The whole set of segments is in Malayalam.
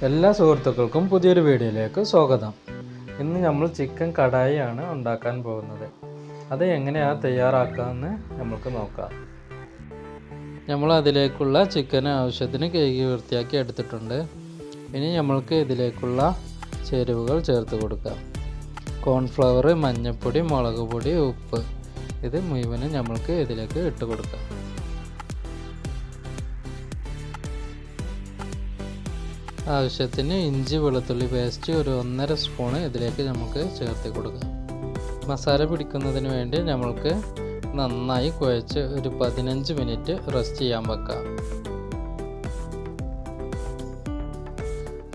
എല്ലാ സുഹൃത്തുക്കൾക്കും പുതിയൊരു വീഡിയോയിലേക്ക് സ്വാഗതം. ഇന്ന് നമ്മൾ ചിക്കൻ കടായി ആണ് ഉണ്ടാക്കാൻ പോകുന്നത്. അത് എങ്ങനെയാണ് തയ്യാറാക്കാമെന്ന് നമുക്ക് നോക്കാം. നമ്മൾ അതിലേക്കുള്ള ചിക്കൻ ആവശ്യത്തിന് കഴുകി വൃത്തിയാക്കി എടുത്തിട്ടുണ്ട്. ഇനി നമ്മൾക്ക് ഇതിലേക്കുള്ള ചേരുവകൾ ചേർത്ത് കൊടുക്കാം. കോൺഫ്ലവർ, മഞ്ഞൾപ്പൊടി, മുളക് പൊടി, ഉപ്പ്, ഇത് മുഴുവനും നമ്മൾക്ക് ഇതിലേക്ക് ഇട്ട് കൊടുക്കാം. ആവശ്യത്തിന് ഇഞ്ചി വെളുത്തുള്ളി പേസ്റ്റ് ഒരു 1.5 സ്പൂണ് ഇതിലേക്ക് നമുക്ക് ചേർത്ത് കൊടുക്കാം. മസാല പിടിക്കുന്നതിന് വേണ്ടി നമ്മൾക്ക് നന്നായി കുഴച്ച് ഒരു 15 മിനിറ്റ് റെസ്റ്റ് ചെയ്യാൻ വെക്കാം.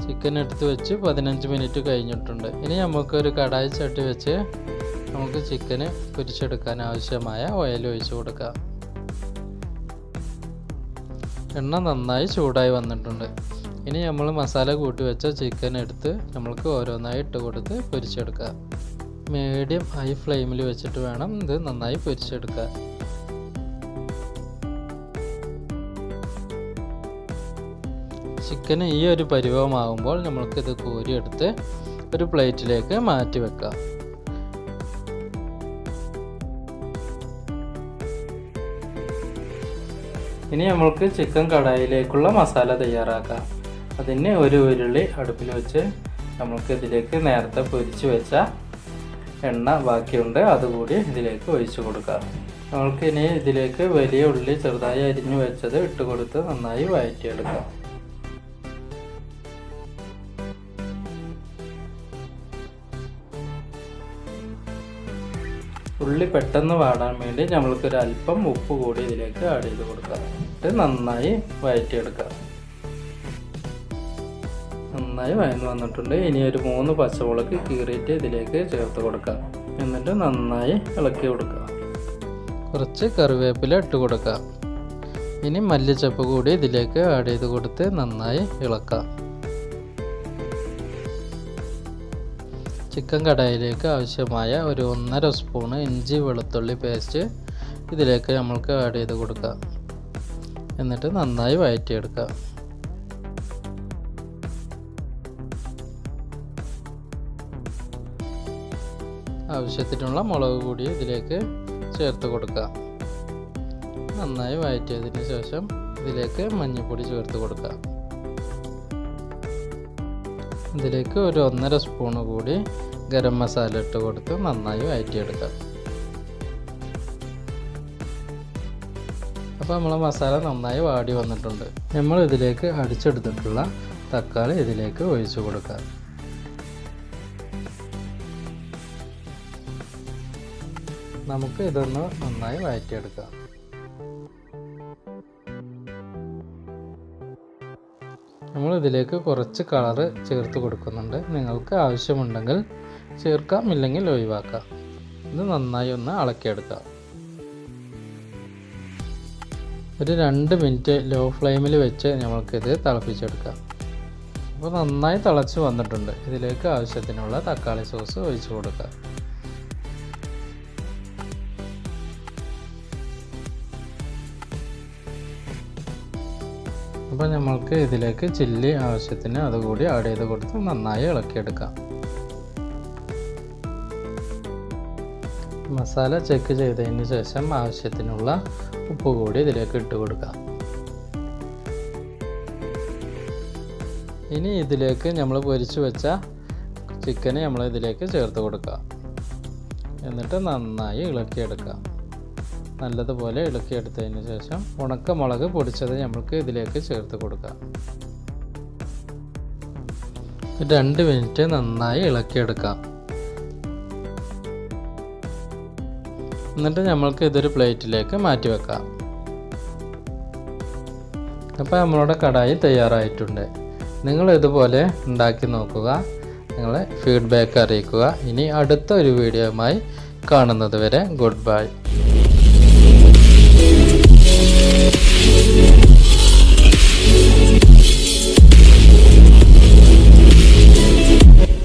ചിക്കൻ എടുത്ത് വെച്ച് 15 മിനിറ്റ് കഴിഞ്ഞിട്ടുണ്ട്. ഇനി നമുക്ക് ഒരു കടായി ചട്ടി വെച്ച് നമുക്ക് ചിക്കന് പൊരിച്ചെടുക്കാൻ ആവശ്യമായ ഓയിൽ ഒഴിച്ച് കൊടുക്കാം. എണ്ണ നന്നായി ചൂടായി വന്നിട്ടുണ്ട്. ഇനി നമ്മൾ മസാല കൂട്ടി വെച്ച ചിക്കൻ എടുത്ത് നമ്മൾക്ക് ഓരോന്നായി ഇട്ട് കൊടുത്ത് പൊരിച്ചെടുക്കാം. മീഡിയം ഹൈ ഫ്ലെയിമിൽ വെച്ചിട്ട് വേണം ഇത് നന്നായി പൊരിച്ചെടുക്കാൻ. ചിക്കൻ ഈ ഒരു പരുവമാകുമ്പോൾ നമ്മൾക്കിത് കോരിയെടുത്ത് ഒരു പ്ലേറ്റിലേക്ക് മാറ്റി വെക്കാം. ഇനി നമ്മൾക്ക് ചിക്കൻ കടായിലേക്കുള്ള മസാല തയ്യാറാക്കാം. അതിന് ഒരു ഉരുളി അടുപ്പിൽ വെച്ച് നമുക്ക് ഇതിലേക്ക് നേരത്തെ പൊരിച്ച് വെച്ച എണ്ണ ബാക്കിയുണ്ട്, അതുകൂടി ഇതിലേക്ക് ഒഴിച്ചു കൊടുക്കാം. നമ്മൾക്ക് ഇനി ഇതിലേക്ക് വലിയ ഉള്ളി ചെറുതായി അരിഞ്ഞു വെച്ചത് ഇട്ട് കൊടുത്ത് നന്നായി വഴറ്റിയെടുക്കാം. ഉള്ളി പെട്ടെന്ന് വാടാൻ വേണ്ടി നമ്മൾക്കൊരു അല്പം ഉപ്പ് കൂടി ഇതിലേക്ക് ആഡ് ചെയ്ത് കൊടുക്കാം. എന്നിട്ട് നന്നായി വഴറ്റിയെടുക്കാം. നന്നായി വഴന്ന് വന്നിട്ടുണ്ട്. ഇനി ഒരു 3 പച്ചമുളക് കീറിയിട്ട് ഇതിലേക്ക് ചേർത്ത് കൊടുക്കാം. എന്നിട്ട് നന്നായി ഇളക്കി കൊടുക്കാം. കുറച്ച് കറിവേപ്പില ഇട്ട് കൊടുക്കാം. ഇനി മല്ലിച്ചപ്പ് കൂടി ഇതിലേക്ക് ആഡ് ചെയ്ത് കൊടുത്ത് നന്നായി ഇളക്കാം. ചിക്കൻ കടായിലേക്ക് ആവശ്യമായ ഒരു 1.5 സ്പൂണ് ഇഞ്ചി വെളുത്തുള്ളി പേസ്റ്റ് ഇതിലേക്ക് നമ്മൾക്ക് ആഡ് ചെയ്ത് കൊടുക്കാം. എന്നിട്ട് നന്നായി വഴറ്റിയെടുക്കാം. ആവശ്യത്തിനുള്ള മുളക് കൂടി ഇതിലേക്ക് ചേർത്ത് കൊടുക്കാം. നന്നായി വഴറ്റിയതിന് ശേഷം ഇതിലേക്ക് മഞ്ഞൾപ്പൊടി ചേർത്ത് കൊടുക്കാം. ഇതിലേക്ക് ഒരു 1.5 സ്പൂണ് കൂടി ഗരം മസാല ഇട്ട് കൊടുത്ത് നന്നായി വഴറ്റിയെടുക്കാം. അപ്പോൾ നമ്മളെ മസാല നന്നായി വാടി വന്നിട്ടുണ്ട്. നമ്മൾ ഇതിലേക്ക് അടിച്ചെടുത്തിട്ടുള്ള തക്കാളി ഇതിലേക്ക് ഒഴിച്ചു കൊടുക്കാം. നമുക്ക് ഇതൊന്ന് നന്നായി വഴറ്റിയെടുക്കാം. നമ്മൾ ഇതിലേക്ക് കുറച്ച് കളറ് ചേർത്ത് കൊടുക്കുന്നുണ്ട്. നിങ്ങൾക്ക് ആവശ്യമുണ്ടെങ്കിൽ ചേർക്കാം, ഇല്ലെങ്കിൽ ഒഴിവാക്കാം. ഇത് നന്നായി ഒന്ന് ഇളക്കിയെടുക്കാം. ഒരു 2 മിനിറ്റ് ലോ ഫ്ലെയിമിൽ വെച്ച് നമ്മൾക്കിത് തിളപ്പിച്ചെടുക്കാം. അപ്പോൾ നന്നായി തിളച്ച് വന്നിട്ടുണ്ട്. ഇതിലേക്ക് ആവശ്യത്തിനുള്ള തക്കാളി സോസ് ഒഴിച്ചു കൊടുക്കാം. അപ്പോൾ നമ്മൾക്ക് ഇതിലേക്ക് ചില്ലി ആവശ്യത്തിന് അതുകൂടി ആഡ് ചെയ്ത് കൊടുത്ത് നന്നായി ഇളക്കിയെടുക്കാം. മസാല ചെക്ക് ചെയ്തതിന് ശേഷം ആവശ്യത്തിനുള്ള ഉപ്പ് കൂടി ഇതിലേക്ക് ഇട്ട് കൊടുക്കാം. ഇനി ഇതിലേക്ക് നമ്മൾ പൊരിച്ചു വെച്ച ചിക്കന് നമ്മൾ ഇതിലേക്ക് ചേർത്ത് കൊടുക്കാം. എന്നിട്ട് നന്നായി ഇളക്കിയെടുക്കാം. നല്ലതുപോലെ ഇളക്കിയെടുത്തതിന് ശേഷം ഉണക്കമുളക് പൊടിച്ചത് നമുക്ക് ഇതിലേക്ക് ചേർത്ത് കൊടുക്കാം. 2 മിനിറ്റ് നന്നായി ഇളക്കിയെടുക്കാം. എന്നിട്ട് നമ്മൾക്ക് ഇതൊരു പ്ലേറ്റിലേക്ക് മാറ്റി വെക്കാം. അപ്പോൾ നമ്മളുടെ കടായി തയ്യാറായിട്ടുണ്ട്. നിങ്ങൾ ഇതുപോലെ ഉണ്ടാക്കി നോക്കുക. നിങ്ങളെ ഫീഡ്ബാക്ക് അറിയിക്കുക. ഇനി അടുത്ത ഒരു വീഡിയോയുമായി കാണുന്നത് വരെ ഗുഡ് ബൈ.